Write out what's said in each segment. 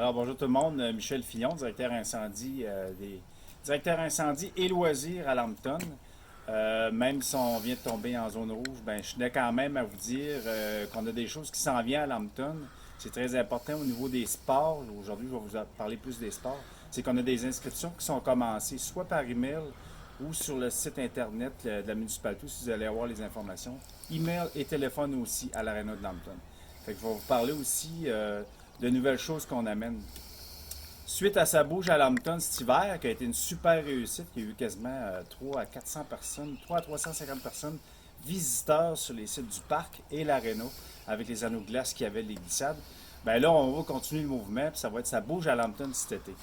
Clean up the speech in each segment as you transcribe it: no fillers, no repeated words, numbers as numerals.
Alors, bonjour tout le monde. Michel Fillon, directeur incendie et loisirs à Lambton. Même si on vient de tomber en zone rouge, ben, je tenais quand même à vous dire qu'on a des choses qui s'en viennent à Lambton. C'est très important au niveau des sports. Aujourd'hui, je vais vous parler plus des sports. C'est qu'on a des inscriptions qui sont commencées soit par email ou sur le site internet de la municipalité, si vous allez avoir les informations. Email et téléphone aussi à l'Arena de Lambton. Fait que je vais vous parler aussi de nouvelles choses qu'on amène. Suite à sa bouge à Lambton cet hiver, qui a été une super réussite, il y a eu quasiment 3 à 400 personnes, 3 à 350 personnes visiteurs sur les sites du parc et l'aréna avec les anneaux de glace qui avaient les glissades. Ben là, on va continuer le mouvement, puis ça va être sa bouge à Lambton cet été.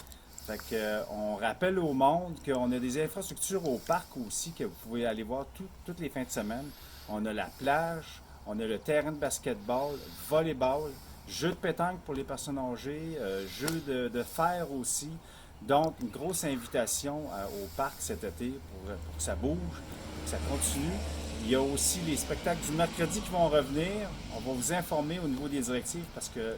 Fait que, on rappelle au monde qu'on a des infrastructures au parc aussi que vous pouvez aller voir toutes les fins de semaine. On a la plage, on a le terrain de basketball, volleyball, jeux de pétanque pour les personnes âgées, jeux de fer aussi. Donc, une grosse invitation au parc cet été pour que ça bouge, que ça continue. Il y a aussi les spectacles du mercredi qui vont revenir. On va vous informer au niveau des directives parce que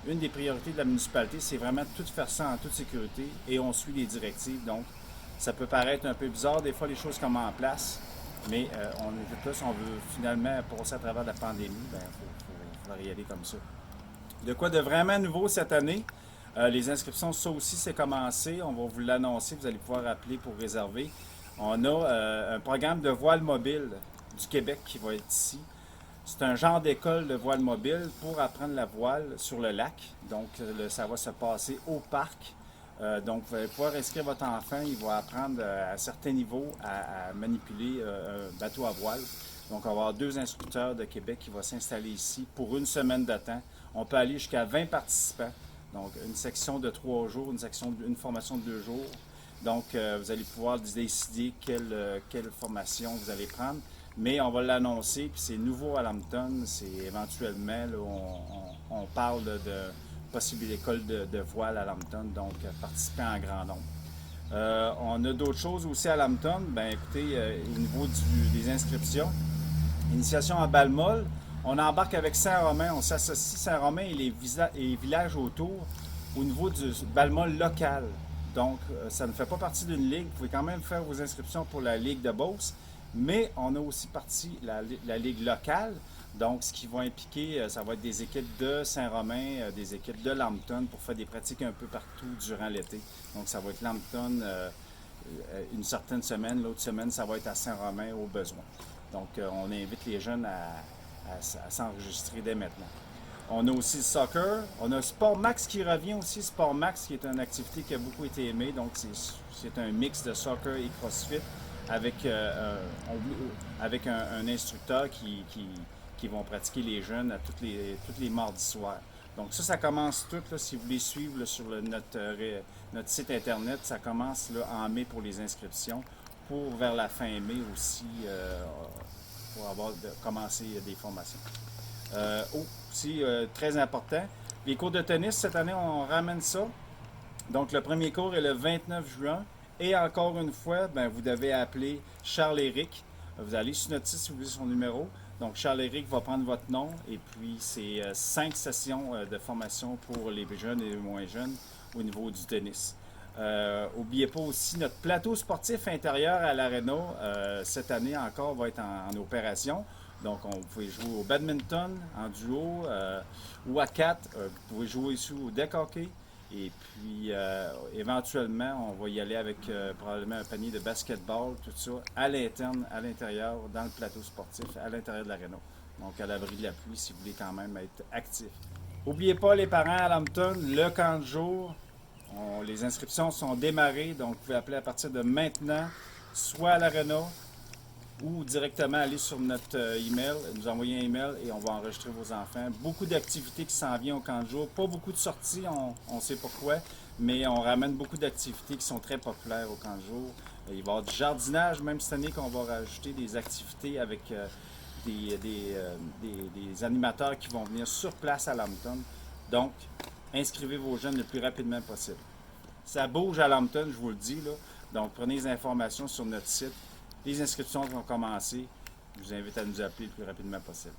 une des priorités de la municipalité, c'est vraiment de tout faire ça en toute sécurité et on suit les directives. Donc, ça peut paraître un peu bizarre des fois les choses comme en place, mais on évite pas si on veut finalement passer à travers la pandémie, ben faut y aller comme ça. De quoi de vraiment nouveau cette année? Les inscriptions, ça aussi, c'est commencé. On va vous l'annoncer. Vous allez pouvoir appeler pour réserver. On a un programme de voile mobile du Québec qui va être ici. C'est un genre d'école de voile mobile pour apprendre la voile sur le lac. Donc, ça va se passer au parc. Donc, vous allez pouvoir inscrire votre enfant. Il va apprendre à certains niveaux à manipuler un bateau à voile. Donc, on va avoir deux instructeurs de Québec qui vont s'installer ici pour une semaine de temps. On peut aller jusqu'à 20 participants. Donc, une section de 3 jours, une formation de 2 jours. Donc, vous allez pouvoir décider quelle formation vous allez prendre. Mais on va l'annoncer, puis c'est nouveau à Lambton. C'est éventuellement, là, on parle de possible école de voile à Lambton, donc participer en grand nombre. On a d'autres choses aussi à Lambton. Ben, écoutez, au niveau des inscriptions, initiation à Balmol, on embarque avec Saint-Romain, on s'associe Saint-Romain et les villages autour au niveau du Balmol local. Donc, ça ne fait pas partie d'une ligue. Vous pouvez quand même faire vos inscriptions pour la Ligue de Beauce, mais on a aussi partie la Ligue locale. Donc, ce qui va impliquer, ça va être des équipes de Saint-Romain, des équipes de Lambton pour faire des pratiques un peu partout durant l'été. Donc, ça va être Lambton une certaine semaine, l'autre semaine, ça va être à Saint-Romain au besoin. Donc, on invite les jeunes à s'enregistrer dès maintenant. On a aussi le soccer. On a Sport Max qui revient aussi. Sport Max qui est une activité qui a beaucoup été aimée. Donc, c'est un mix de soccer et CrossFit avec, un instructeur qui vont pratiquer les jeunes à tous les mardis soirs. Donc ça commence tout, là, si vous voulez suivre là, sur notre site internet, ça commence là, en mai pour les inscriptions, pour vers la fin mai aussi, pour commencer des formations. Aussi, très important, les cours de tennis, cette année, on ramène ça. Donc, le premier cours est le 29 juin. Et encore une fois, ben, vous devez appeler Charles-Éric. Vous allez sur notre site si vous voulez son numéro. Donc, Charles-Éric va prendre votre nom. Et puis, c'est 5 sessions de formation pour les jeunes et les moins jeunes au niveau du tennis. N'oubliez pas aussi notre plateau sportif intérieur à l'Arena. Cette année encore va être en opération. Donc, vous pouvez jouer au badminton en duo ou à 4. Vous pouvez jouer ici au deck hockey. Et puis, éventuellement, on va y aller avec probablement un panier de basketball, tout ça, à l'interne, à l'intérieur, dans le plateau sportif, à l'intérieur de l'aréna. Donc, à l'abri de la pluie, si vous voulez quand même être actif. N'oubliez pas, les parents à Lambton, le camp de jour, les inscriptions sont démarrées, donc vous pouvez appeler à partir de maintenant, soit à l'aréna, ou directement aller sur notre email, nous envoyer un email et on va enregistrer vos enfants. Beaucoup d'activités qui s'en viennent au camp de jour. Pas beaucoup de sorties, on sait pourquoi, mais on ramène beaucoup d'activités qui sont très populaires au camp de jour. Il va y avoir du jardinage, même cette année qu'on va rajouter des activités avec des animateurs qui vont venir sur place à Lambton. Donc, inscrivez vos jeunes le plus rapidement possible. Ça bouge à Lambton, je vous le dis, là. Donc, prenez les informations sur notre site. Les inscriptions vont commencer. Je vous invite à nous appeler le plus rapidement possible.